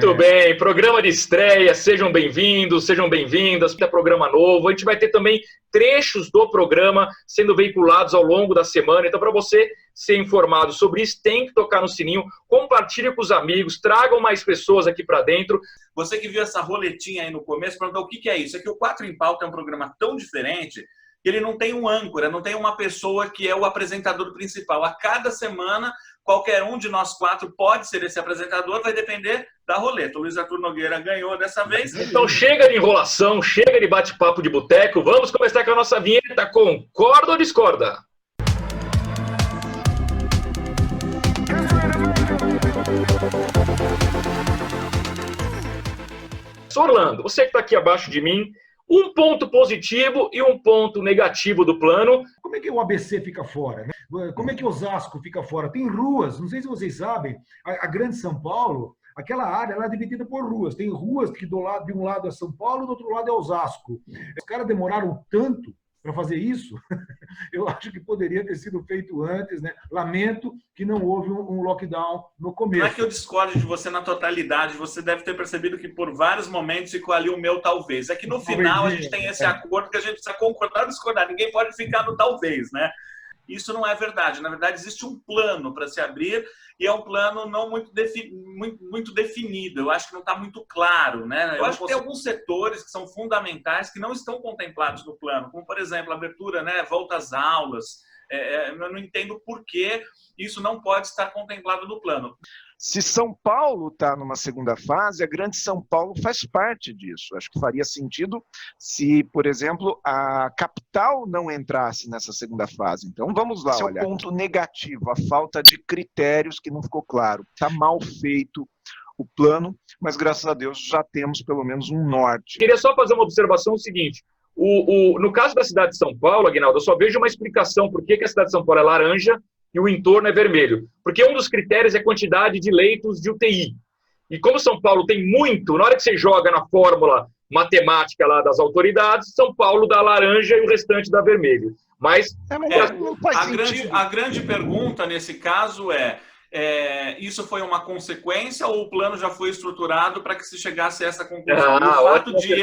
Muito bem, programa de estreia, sejam bem-vindos, sejam bem-vindas, é programa novo, a gente vai ter também trechos do programa sendo veiculados ao longo da semana, então para você ser informado sobre isso, tem que tocar no sininho, compartilhe com os amigos, tragam mais pessoas aqui para dentro. Você que viu essa roletinha aí no começo, perguntou o que é isso? É que o 4 em Pauta é um programa tão diferente que ele não tem um âncora, não tem uma pessoa que é o apresentador principal. A cada semana, qualquer um de nós quatro pode ser esse apresentador, vai depender da roleta. O Luiz Arthur Nogueira ganhou dessa vez. Então chega de enrolação, chega de bate-papo de boteco, vamos começar com a nossa vinheta. Concorda ou discorda? Orlando, você que está aqui abaixo de mim, um ponto positivo e um ponto negativo do plano. Como é que o ABC fica fora, né? Como é que Osasco fica fora? Tem ruas, não sei se vocês sabem, a Grande São Paulo, aquela área ela é dividida por ruas. Tem ruas que de um lado é São Paulo, do outro lado é Osasco. Os caras demoraram tanto para fazer isso, eu acho que poderia ter sido feito antes, né? Lamento que não houve um lockdown no começo. Não é que eu discorde de você na totalidade, você deve ter percebido que por vários momentos ficou ali o meu talvez. É que no final a gente tem esse acordo que a gente precisa concordar ou discordar, ninguém pode ficar no talvez, né? Isso não é verdade. Na verdade, existe um plano para se abrir e é um plano não muito definido. Eu acho que não está muito claro, né? Eu acho que tem alguns setores que são fundamentais que não estão contemplados no plano, como, por exemplo, a abertura, né? Volta às aulas. Eu não entendo por que isso não pode estar contemplado no plano. Se São Paulo está numa segunda fase, a Grande São Paulo faz parte disso. Acho que faria sentido se, por exemplo, a capital não entrasse nessa segunda fase. Então, vamos lá, olha. Esse é o ponto negativo, a falta de critérios que não ficou claro. Está mal feito o plano, mas, graças a Deus, já temos pelo menos um norte. Queria só fazer uma observação seguinte. No caso da cidade de São Paulo, Aguinaldo, eu só vejo uma explicação por que a cidade de São Paulo é laranja e o entorno é vermelho. Porque um dos critérios é a quantidade de leitos de UTI. E como São Paulo tem muito, na hora que você joga na fórmula matemática lá das autoridades, São Paulo dá laranja e o restante dá vermelho. Mas a grande pergunta nesse caso isso foi uma consequência ou o plano já foi estruturado para que se chegasse a essa conclusão? O fato de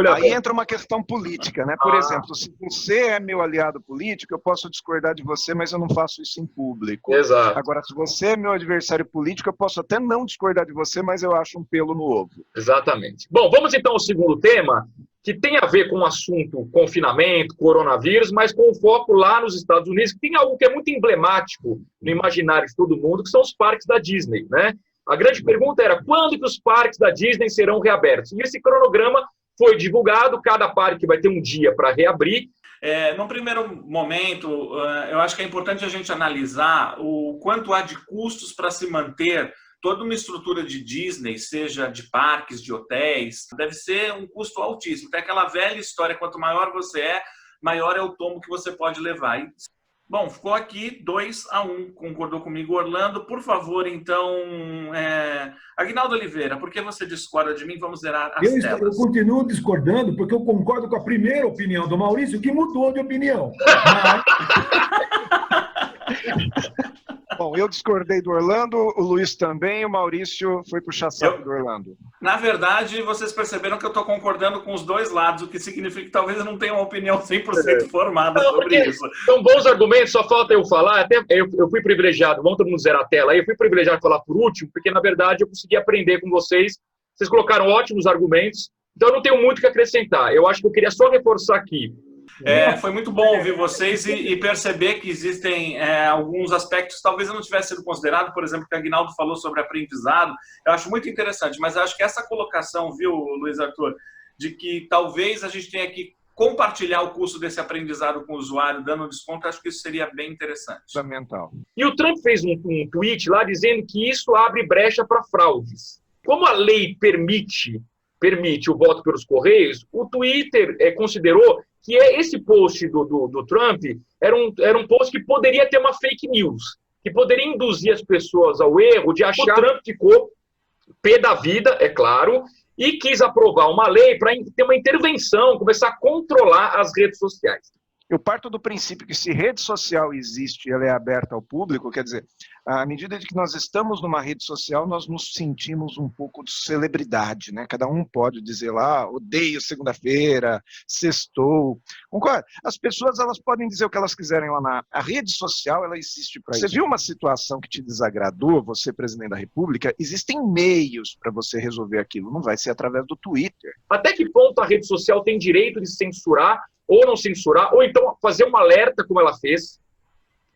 Aí entra uma questão política, né? Por exemplo, se você é meu aliado político, eu posso discordar de você, mas eu não faço isso em público. Exato. Agora, se você é meu adversário político, eu posso até não discordar de você, mas eu acho um pelo no ovo. Exatamente. Bom, vamos então ao segundo tema, que tem a ver com o assunto confinamento, coronavírus, mas com o foco lá nos Estados Unidos, que tem algo que é muito emblemático no imaginário de todo mundo, que são os parques da Disney, né? A grande pergunta era, quando que os parques da Disney serão reabertos? E esse cronograma foi divulgado, cada parque vai ter um dia para reabrir. Num primeiro momento, eu acho que é importante a gente analisar o quanto há de custos para se manter toda uma estrutura de Disney, seja de parques, de hotéis. Deve ser um custo altíssimo. Tem aquela velha história, quanto maior você é, maior é o tombo que você pode levar. Bom, ficou aqui 2-1, concordou comigo Orlando. Por favor, então, Aguinaldo Oliveira, por que você discorda de mim? Vamos zerar as telas. Eu continuo discordando porque eu concordo com a primeira opinião do Maurício, que mudou de opinião. Bom, eu discordei do Orlando, o Luiz também, o Maurício foi puxar saco do Orlando. Na verdade, vocês perceberam que eu estou concordando com os dois lados, o que significa que talvez eu não tenha uma opinião 100% formada sobre isso. São bons argumentos, só falta eu falar. Até eu fui privilegiado, vamos todo mundo zerar a tela aí, eu fui privilegiado de falar por último, porque na verdade eu consegui aprender com vocês. Vocês colocaram ótimos argumentos, então eu não tenho muito o que acrescentar. Eu acho que eu queria só reforçar aqui. Foi muito bom ouvir vocês e perceber que existem alguns aspectos que talvez eu não tivesse sido considerado, por exemplo, que o Aguinaldo falou sobre aprendizado. Eu acho muito interessante, mas acho que essa colocação, viu, Luiz Arthur, de que talvez a gente tenha que compartilhar o custo desse aprendizado com o usuário, dando um desconto, acho que isso seria bem interessante. Fundamental. E o Trump fez um tweet lá dizendo que isso abre brecha para fraudes. Como a lei permite o voto pelos Correios, o Twitter considerou que esse post do Trump era um post que poderia ter uma fake news, que poderia induzir as pessoas ao erro de achar que o Trump ficou pé da vida, é claro, e quis aprovar uma lei para ter uma intervenção, começar a controlar as redes sociais. Eu parto do princípio que se rede social existe e ela é aberta ao público, quer dizer, à medida de que nós estamos numa rede social, nós nos sentimos um pouco de celebridade, né? Cada um pode dizer lá, odeio segunda-feira, sextou, concorda? As pessoas, elas podem dizer o que elas quiserem lá a rede social, ela existe para isso. Você viu uma situação que te desagradou, você, presidente da República, existem meios para você resolver aquilo, não vai ser através do Twitter. Até que ponto a rede social tem direito de censurar ou não censurar, ou então fazer um alerta como ela fez?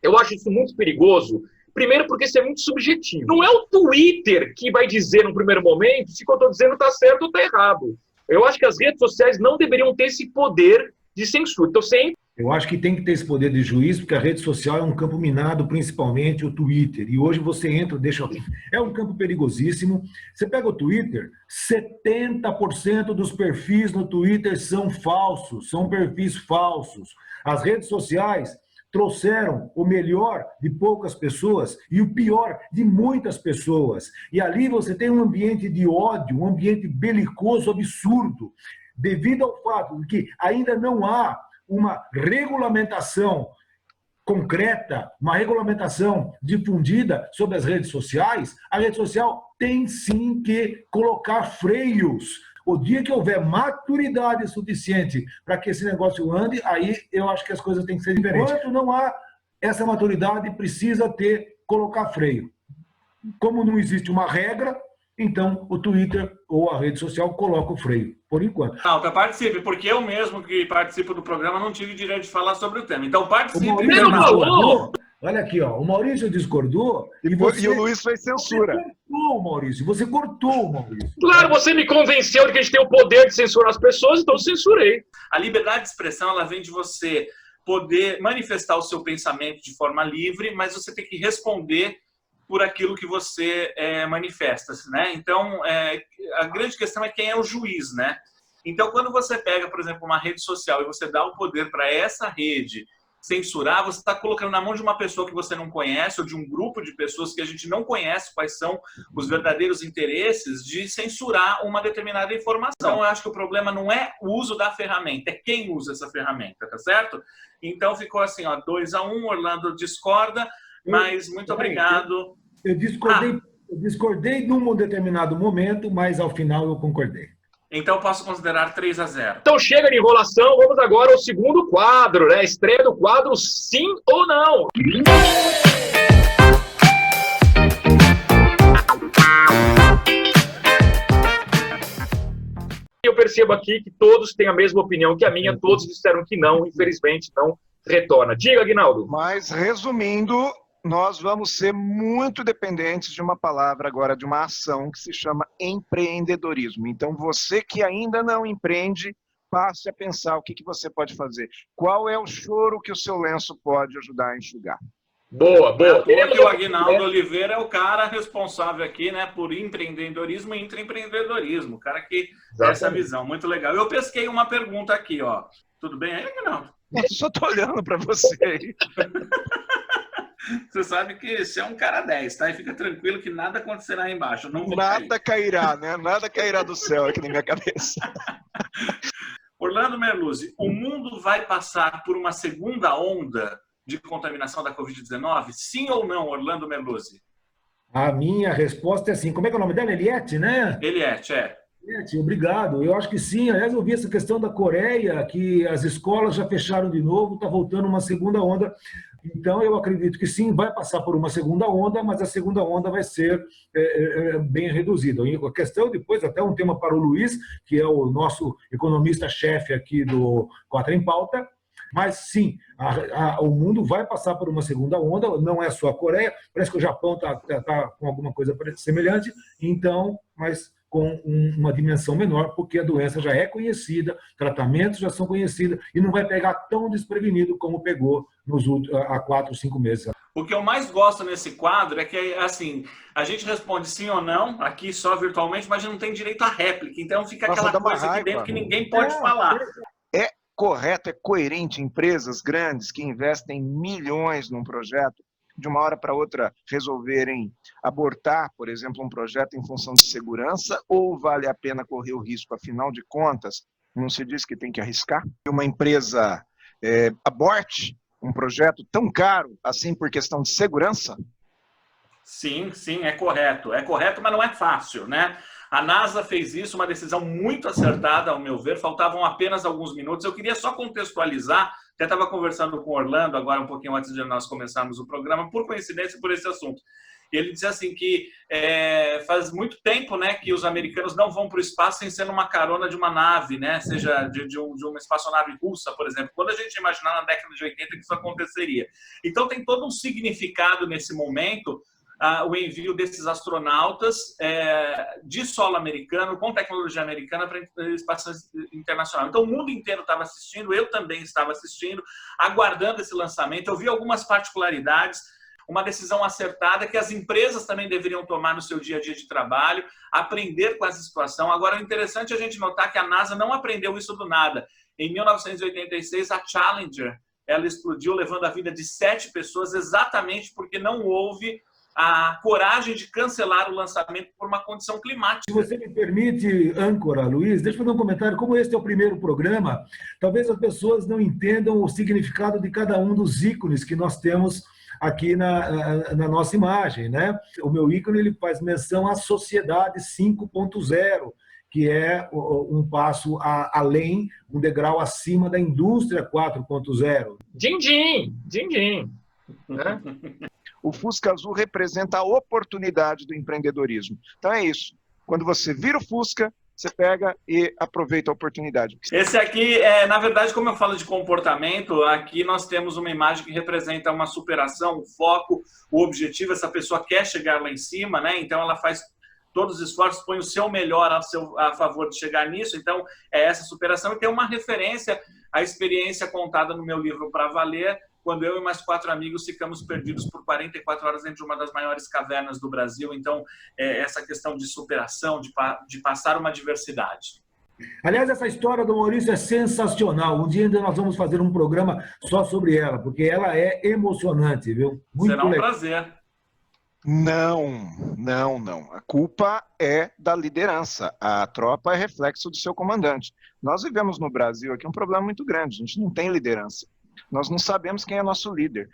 Eu acho isso muito perigoso. Primeiro porque isso é muito subjetivo. Não é o Twitter que vai dizer no primeiro momento se o que eu estou dizendo está certo ou está errado. Eu acho que as redes sociais não deveriam ter esse poder de censura. Então, sempre... Eu acho que tem que ter esse poder de juízo, porque a rede social é um campo minado, principalmente o Twitter. E hoje você entra, deixa... É um campo perigosíssimo. Você pega o Twitter, 70% dos perfis no Twitter são falsos, são perfis falsos. As redes sociais trouxeram o melhor de poucas pessoas e o pior de muitas pessoas. E ali você tem um ambiente de ódio, um ambiente belicoso absurdo, devido ao fato de que ainda não há uma regulamentação concreta, uma regulamentação difundida sobre as redes sociais. A rede social tem sim que colocar freios. O dia que houver maturidade suficiente para que esse negócio ande, aí eu acho que as coisas têm que ser diferentes. Enquanto não há essa maturidade, precisa colocar freio. Como não existe uma regra, então o Twitter ou a rede social coloca o freio, por enquanto. Não, participe, porque eu mesmo que participo do programa não tive direito de falar sobre o tema. Então participe. Olha aqui, ó, o Maurício discordou e o Luiz fez censura. Você cortou o Maurício. Claro, você me convenceu de que a gente tem o poder de censurar as pessoas, então censurei. A liberdade de expressão, ela vem de você poder manifestar o seu pensamento de forma livre, mas você tem que responder por aquilo que você manifesta, né? Então, a grande questão é quem é o juiz, né? Então, quando você pega, por exemplo, uma rede social e você dá o poder para essa rede censurar, você está colocando na mão de uma pessoa que você não conhece ou de um grupo de pessoas que a gente não conhece quais são os verdadeiros interesses de censurar uma determinada informação. Então, eu acho que o problema não é o uso da ferramenta, é quem usa essa ferramenta, tá certo? Então, ficou assim, ó, 2-1, Orlando discorda, mas muito obrigado. Eu discordei num determinado momento, mas ao final eu concordei. Então posso considerar 3-0. Então chega de enrolação, vamos agora ao segundo quadro, né? Estreia do quadro Sim ou Não. Eu percebo aqui que todos têm a mesma opinião que a minha, todos disseram que não, infelizmente não retorna. Diga, Aguinaldo. Mas, resumindo, nós vamos ser muito dependentes de uma palavra agora, de uma ação que se chama empreendedorismo. Então, você que ainda não empreende, passe a pensar o que você pode fazer. Qual é o choro que o seu lenço pode ajudar a enxugar? Boa, boa. Porque o Aguinaldo Oliveira é o cara responsável aqui, né, por empreendedorismo e intraempreendedorismo. O cara que tem essa visão, muito legal. Eu pesquei uma pergunta aqui, ó. Tudo bem aí, Aguinaldo? Eu só tô olhando para você aí. Você sabe que você é um cara 10, tá? E fica tranquilo que nada acontecerá aí embaixo. Não nada cairá, né? Nada cairá do céu aqui na minha cabeça. Orlando Merluzzi, o mundo vai passar por uma segunda onda de contaminação da Covid-19? Sim ou não, Orlando Merluzzi? A minha resposta é sim. Como é que é o nome dela? Eliette, né? Eliette, Eliette, obrigado. Eu acho que sim. Aliás, eu vi essa questão da Coreia, que as escolas já fecharam de novo, está voltando uma segunda onda. Então, eu acredito que sim, vai passar por uma segunda onda, mas a segunda onda vai ser bem reduzida. A questão, depois, até um tema para o Luiz, que é o nosso economista-chefe aqui do Quatro em Pauta, mas sim, o mundo vai passar por uma segunda onda, não é só a Coreia, parece que o Japão está com alguma coisa semelhante, então, mas com uma dimensão menor, porque a doença já é conhecida, tratamentos já são conhecidos e não vai pegar tão desprevenido como pegou há 4 ou 5 meses. O que eu mais gosto nesse quadro é que, assim, a gente responde sim ou não, aqui só virtualmente, mas não tem direito à réplica. Então fica aquela coisa aqui dentro que ninguém pode falar. É correto, é coerente empresas grandes que investem milhões num projeto, de uma hora para outra resolverem abortar, por exemplo, um projeto em função de segurança, ou vale a pena correr o risco, afinal de contas, não se diz que tem que arriscar? Uma empresa aborte um projeto tão caro assim por questão de segurança? Sim, é correto, mas não é fácil, né? A NASA fez isso, uma decisão muito acertada, ao meu ver, faltavam apenas alguns minutos. Eu queria só contextualizar, até estava conversando com o Orlando, agora um pouquinho antes de nós começarmos o programa, por coincidência, por esse assunto. Ele disse assim que faz muito tempo, né, que os americanos não vão para o espaço sem ser numa carona de uma nave, né, seja de uma espaçonave russa, por exemplo. Quando a gente imaginar na década de 80 que isso aconteceria. Então tem todo um significado nesse momento, o envio desses astronautas de solo americano, com tecnologia americana para a espaço internacional. Então o mundo inteiro estava assistindo, eu também estava assistindo, aguardando esse lançamento. Eu vi algumas particularidades, uma decisão acertada que as empresas também deveriam tomar no seu dia a dia de trabalho, aprender com essa situação. Agora, o interessante é a gente notar que a NASA não aprendeu isso do nada. Em 1986, a Challenger, ela explodiu, levando a vida de 7 pessoas, exatamente porque não houve a coragem de cancelar o lançamento por uma condição climática. Se você me permite, âncora, Luiz, deixa eu fazer um comentário. Como este é o primeiro programa, talvez as pessoas não entendam o significado de cada um dos ícones que nós temos aqui na nossa imagem, né? O meu ícone ele faz menção à Sociedade 5.0, que é um passo além, um degrau acima da Indústria 4.0. Din-din, né? O Fusca Azul representa a oportunidade do empreendedorismo. Então é isso. Quando você vira o Fusca, você pega e aproveita a oportunidade. Esse aqui, na verdade, como eu falo de comportamento, aqui nós temos uma imagem que representa uma superação, um foco, o objetivo, essa pessoa quer chegar lá em cima, né? Então ela faz todos os esforços, põe o seu melhor a favor de chegar nisso. Então é essa superação. E tem uma referência à experiência contada no meu livro Pra Valer, quando eu e mais 4 amigos ficamos perdidos por 44 horas dentro de uma das maiores cavernas do Brasil. Então, essa questão de superação, de passar uma adversidade. Aliás, essa história do Maurício é sensacional. Um dia ainda nós vamos fazer um programa só sobre ela, porque ela é emocionante, viu? Muito Será um legal. prazer. Não. A culpa é da liderança. A tropa é reflexo do seu comandante. Nós vivemos no Brasil aqui um problema muito grande. A gente não tem liderança. Nós não sabemos quem é nosso líder.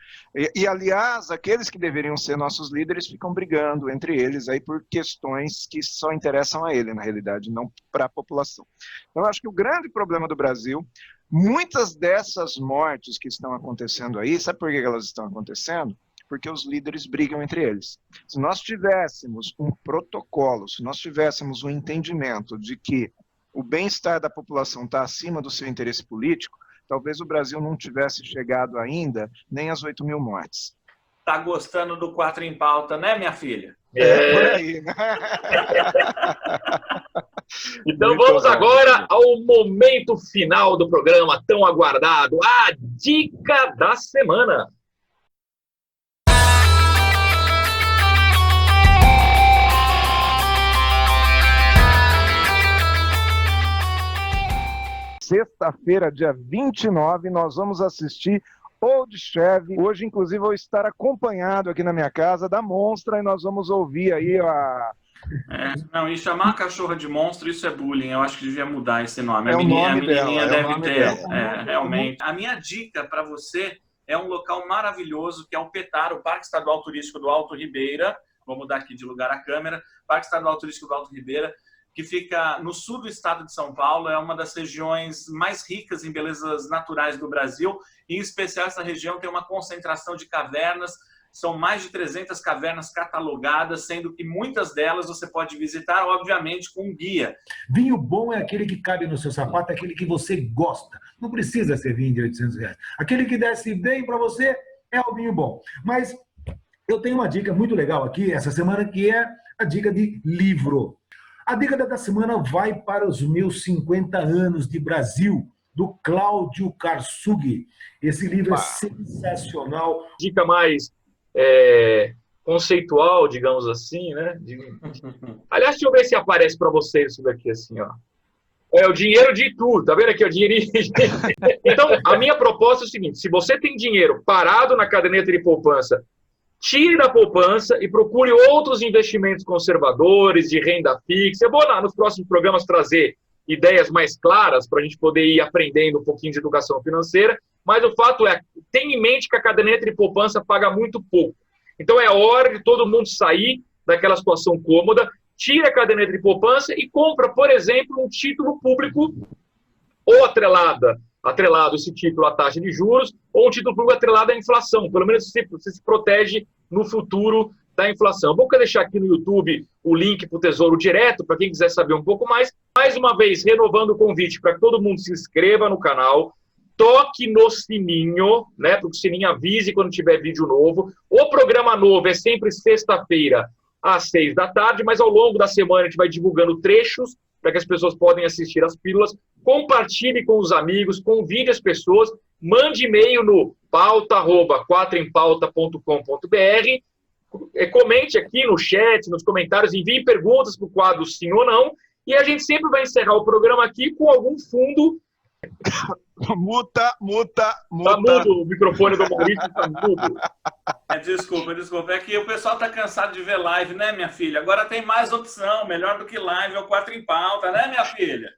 Aliás, aqueles que deveriam ser nossos líderes ficam brigando entre eles aí por questões que só interessam a ele, na realidade, não para a população. Então, eu acho que o grande problema do Brasil, muitas dessas mortes que estão acontecendo aí, sabe por que elas estão acontecendo? Porque os líderes brigam entre eles. Se nós tivéssemos um protocolo, se nós tivéssemos um entendimento de que o bem-estar da população está acima do seu interesse político, talvez o Brasil não tivesse chegado ainda nem às 8.000 mortes. Tá gostando do 4 em Pauta, né, minha filha? Por aí, né? Então Muito vamos bom. agora ao momento final do programa, tão aguardado, a Dica da Semana. Sexta-feira, dia 29, nós vamos assistir Old Chevy. Hoje, inclusive, vou estar acompanhado aqui na minha casa da Monstra e nós vamos ouvir aí Não, e chamar a cachorra de monstro, isso é bullying. Eu acho que devia mudar esse nome. É A o menininha nome dela, deve é o nome ter, dela. realmente. A minha dica para você é um local maravilhoso, que é o PETAR, o Parque Estadual Turístico do Alto Ribeira. Vou mudar aqui de lugar a câmera. Parque Estadual Turístico do Alto Ribeira, que fica no sul do estado de São Paulo, é uma das regiões mais ricas em belezas naturais do Brasil. Em especial, essa região tem uma concentração de cavernas, são mais de 300 cavernas catalogadas, sendo que muitas delas você pode visitar, obviamente, com um guia. Vinho bom é aquele que cabe no seu sapato, é aquele que você gosta. Não precisa ser vinho de R$800. Aquele que desce bem para você é o vinho bom. Mas eu tenho uma dica muito legal aqui, essa semana, que é a dica de livro. A dica da semana vai para os meus 50 anos de Brasil, do Cláudio Karsug. Esse livro é sensacional. Dica mais conceitual, digamos assim, né? Aliás, deixa eu ver se aparece para vocês isso daqui assim, ó. É o dinheiro de tudo, tá vendo aqui? O dinheirinho. Então, a minha proposta é o seguinte: se você tem dinheiro parado na caderneta de poupança, tire da poupança e procure outros investimentos conservadores, de renda fixa. Eu vou nos próximos programas trazer ideias mais claras para a gente poder ir aprendendo um pouquinho de educação financeira. mas o fato é, tenha em mente que a caderneta de poupança paga muito pouco. Então é hora de todo mundo sair daquela situação cômoda, tira a caderneta de poupança e compra, por exemplo, um título público ou atrelado esse título à taxa de juros, ou um título público atrelado à inflação. Pelo menos você se protege no futuro da inflação. Vou deixar aqui no YouTube o link para o Tesouro Direto, para quem quiser saber um pouco mais. Mais uma vez, renovando o convite para que todo mundo se inscreva no canal, toque no sininho, né, para que o sininho avise quando tiver vídeo novo. O programa novo é sempre sexta-feira, às 6 da tarde, mas ao longo da semana a gente vai divulgando trechos para que as pessoas podem assistir as pílulas. Compartilhe com os amigos, convide as pessoas, mande e-mail no pauta@quatroempauta.com.br, comente aqui no chat, nos comentários, envie perguntas para o quadro sim ou não, e a gente sempre vai encerrar o programa aqui com algum fundo. Muta. Tá mudo o microfone do Maurício, tá mudo. Desculpa. É que o pessoal tá cansado de ver live, né, minha filha? Agora tem mais opção, melhor do que live, é o 4 em Pauta, né, minha filha?